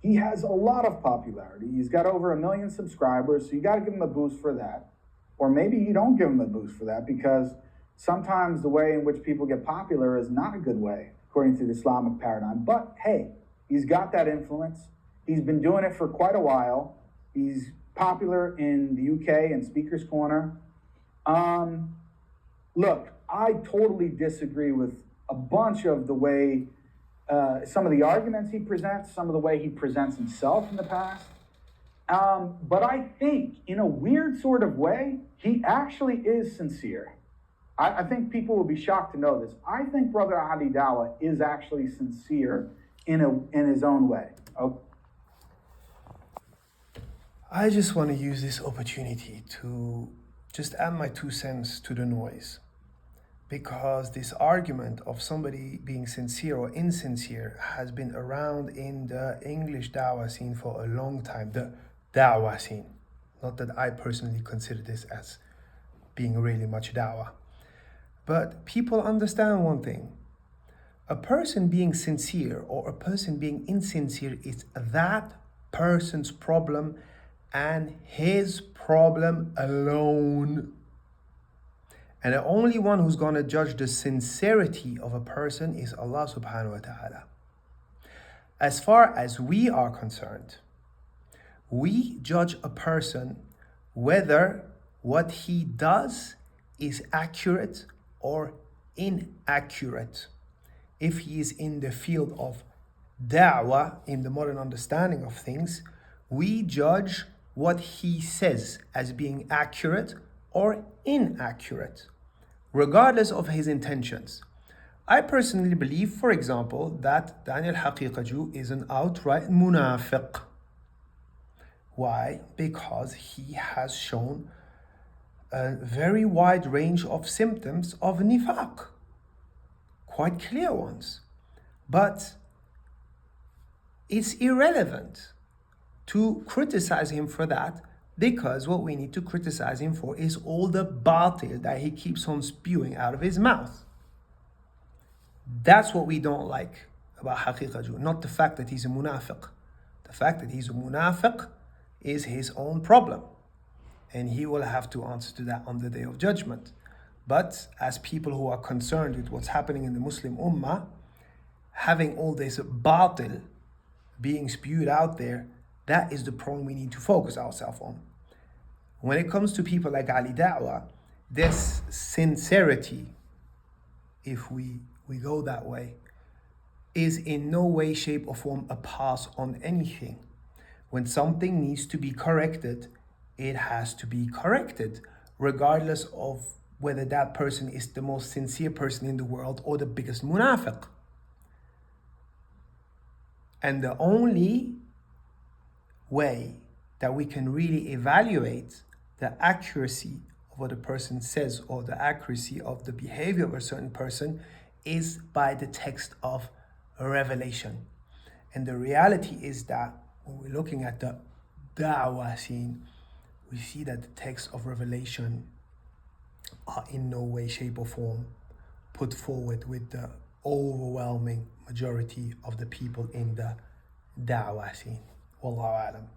he has a lot of popularity. He's got over 1 million subscribers, so you got to give him a boost for that. Or maybe you don't give him a boost for that, because sometimes the way in which people get popular is not a good way, according to the Islamic paradigm. But hey, he's got that influence. He's been doing it for quite a while. He's popular in the UK and Speaker's Corner. Look, I totally disagree with a bunch of the way, some of the arguments he presents, some of the way he presents himself in the past. But I think, in a weird sort of way, he actually is sincere. I think people will be shocked to know this. I think Brother Ali Dawah is actually sincere in his own way. Oh. I just want to use this opportunity to just add my 2 cents to the noise. Because this argument of somebody being sincere or insincere has been around in the English dawah scene for a long time. The dawah scene. Not that I personally consider this as being really much dawah. But people understand one thing. A person being sincere or a person being insincere is that person's problem and his problem alone. And the only one who's going to judge the sincerity of a person is Allah subhanahu wa ta'ala. As far as we are concerned, we judge a person whether what he does is accurate or inaccurate. If he is in the field of da'wah, in the modern understanding of things, we judge what he says as being accurate or inaccurate, regardless of his intentions. I personally believe, for example, that Daniel Haqiqaju is an outright munafiq. Why? Because he has shown a very wide range of symptoms of nifaq, quite clear ones. But it's irrelevant to criticize him for that, because what we need to criticize him for is all the batil that he keeps on spewing out of his mouth. That's what we don't like about Haqiqaju, not the fact that he's a munafiq. The fact that he's a munafiq is his own problem, and he will have to answer to that on the Day of Judgment. But as people who are concerned with what's happening in the Muslim Ummah, having all this batil being spewed out there, that is the problem we need to focus ourselves on. When it comes to people like Ali Dawah, this sincerity, if we go that way, is in no way, shape or form a pass on anything. When something needs to be corrected, it has to be corrected, regardless of whether that person is the most sincere person in the world or the biggest munafiq. And the only way that we can really evaluate the accuracy of what a person says or the accuracy of the behavior of a certain person is by the text of Revelation. And the reality is that when we're looking at the da'wah scene, we see that the texts of Revelation are in no way, shape or form put forward with the overwhelming majority of the people in the da'wah scene. Wallahu alam.